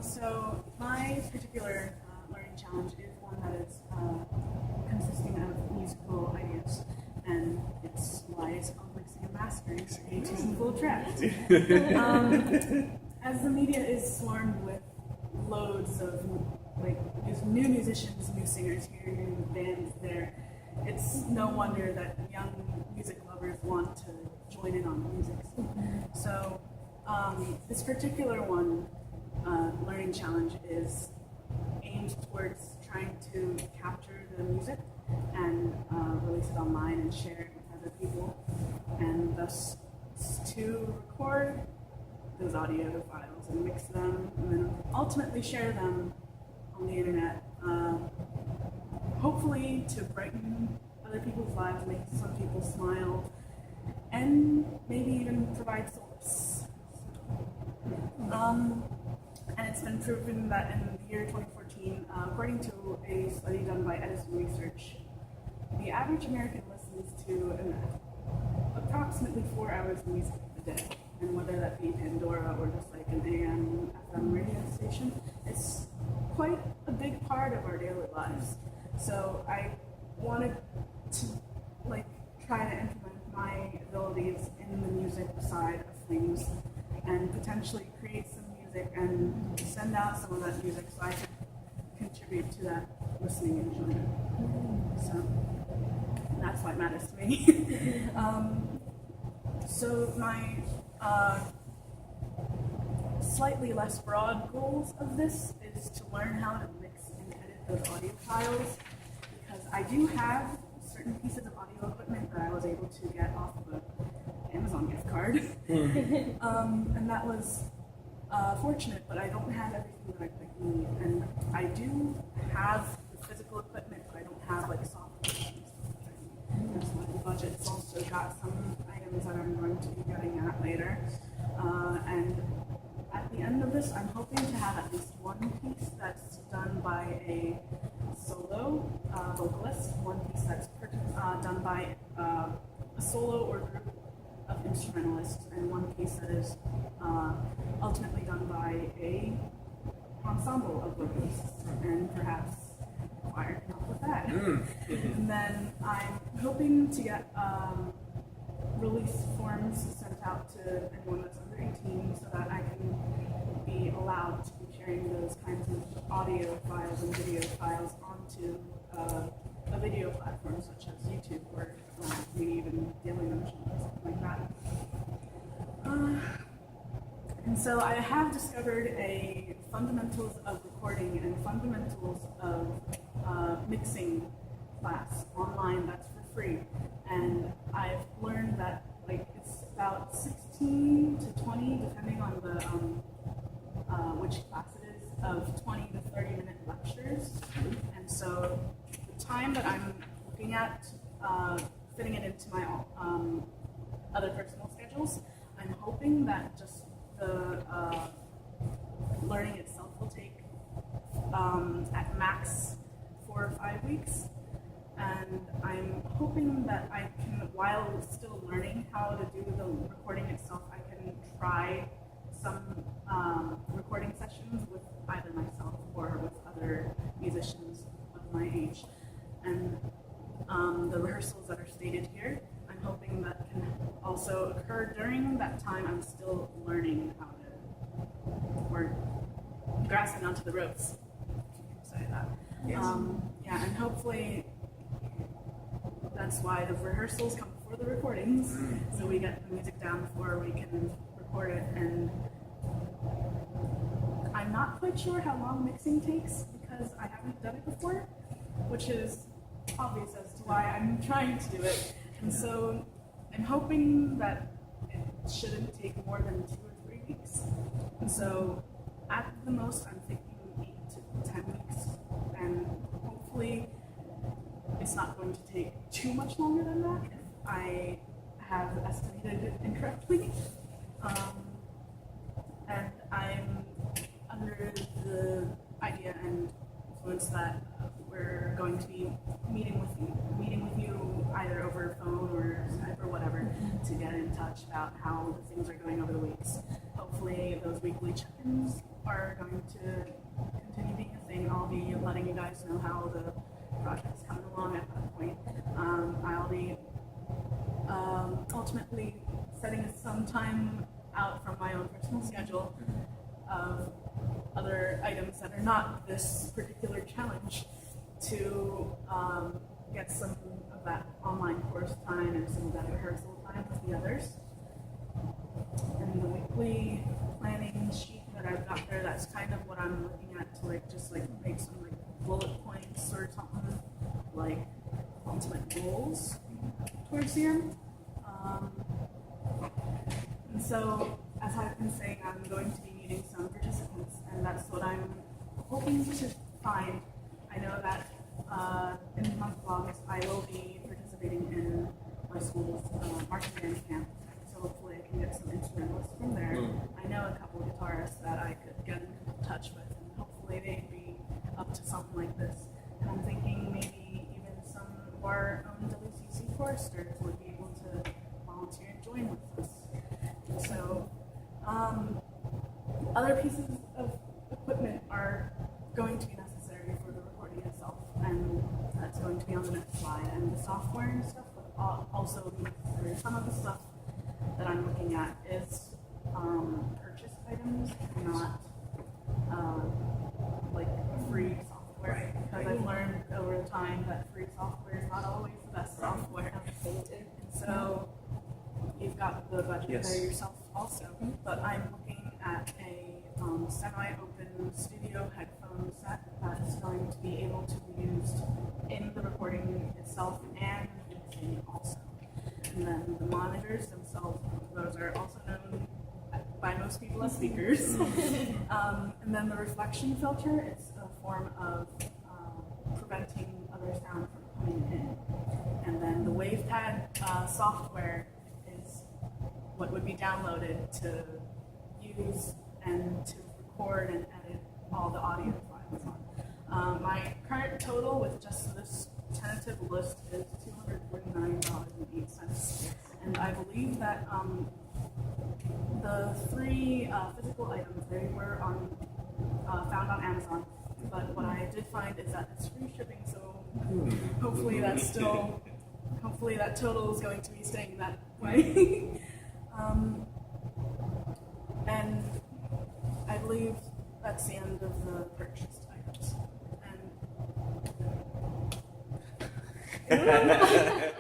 So my particular learning challenge is one that is consisting of musical ideas, and it's why it's called Mixing and Mastering, a two-full tract. As the media is swarmed with loads of new musicians, new singers here, new bands there, it's no wonder that young music lovers want to join in on the music. So this particular one, learning challenge, is aimed towards trying to capture the music and release it online and share it with other people, and thus to record those audio files and mix them and then ultimately share them on the internet, hopefully to brighten other people's lives, make some people smile, and maybe even provide solace. And it's been proven that in the year 2014, according to a study done by Edison Research, the average American listens to approximately 4 hours of music a day. And whether that be Pandora or just like an AM, FM radio station, it's quite a big part of our daily lives. So I wanted to try to implement my abilities in the music side of things and potentially create some music and send out some of that music so I could contribute to that listening enjoyment. So that's why it matters to me. So my slightly less broad goals of this is to learn how to mix and edit those audio files, because I do have certain pieces of audio equipment that I was able to get off of an Amazon gift card. And that was fortunate, but I don't have everything that I need. And I do have the physical equipment, but I don't have software. That's why the budget's also got some items that I'm going to be getting at later. And at the end of this, I'm hoping to have at least one piece that's done by a solo vocalist, one piece that's done by a solo or group of instrumentalists, and one piece that is ultimately done by a ensemble of vocalists, and perhaps choir can help with that. And then I'm hoping to get release forms sent out to anyone that's under 18 so that I can be allowed to be sharing those kinds of audio files and video files onto a video platform such as YouTube or maybe even Daily Notion or something like that. And so I have discovered a fundamentals of recording and fundamentals of mixing class online that's for free. And I've learned that it's about 16 to 20, depending on the which class it is, of 20 to 30-minute lectures. And so the time that I'm looking at fitting it into my other personal schedules, I'm hoping that just the learning itself will take at max 4 or 5 weeks. And I'm hoping that I can, while still learning how to do the recording itself, I can try some recording sessions with either myself or with other musicians of my age. And the rehearsals that are stated here, I'm hoping that can also occur during that time I'm still learning how to, or grasping onto the ropes, if you can say that. Yes. And hopefully that's why the rehearsals come before the recordings, so we get the music down before we can record it. And I'm not quite sure how long mixing takes because I haven't done it before, which is obvious as to why I'm trying to do it. And so I'm hoping that it shouldn't take more than 2 or 3 weeks. And so at the most, I'm thinking 8 to 10 weeks, and hopefully it's not going to take too much longer than that if I have estimated it incorrectly. And I'm under the idea and influence that we're going to be meeting with you either over phone or Skype or whatever to get in touch about how things are going over the weeks. hopefully those weekly check-ins are going to continue being a thing. I'll be letting you guys know how the project's coming along at that point. I'll be ultimately setting some time out from my own personal schedule of other items that are not this particular challenge to get some of that online course time and some of that rehearsal time with the others. And the weekly planning sheet that I've got there, that's kind of what I'm looking at to just make some bullet points or something, like ultimate goals towards the end. And so, as I've been saying, I'm going to be meeting some participants, and that's what I'm hoping to find. I know that in the month of August, I will be participating in my school's marching band camp, so hopefully I can get some instrumentalists from there. I know a couple of guitarists that I could get in touch with, and hopefully they'd be up to something like this. And I'm thinking maybe even some of our own WCC choristers would be able to volunteer and join with us. So, other pieces of equipment are going to be necessary for the recording itself, and that's going to be on the next slide. And the software and stuff will also be necessary. Some of the stuff that I'm looking at is purchase items, not like free software. Because I've learned over time that free software is not always the best software. And so you've got the budget there yourself also. But I'm looking at a semi-open studio headphone set that's going to be able to be used in the recording itself and mixing also. And then the monitors themselves, those are also known by most people as speakers. And then the reflection filter is a form of preventing other sound from coming in. And then the WavePad software is what would be downloaded to use and to record and edit all the audio files on. My current total with just this tentative list is $249.08. And I believe that the three physical items, they were found on Amazon. But what I did find is that it's free shipping, so hopefully that total is going to be staying that way. And I believe that's the end of the purchased items. And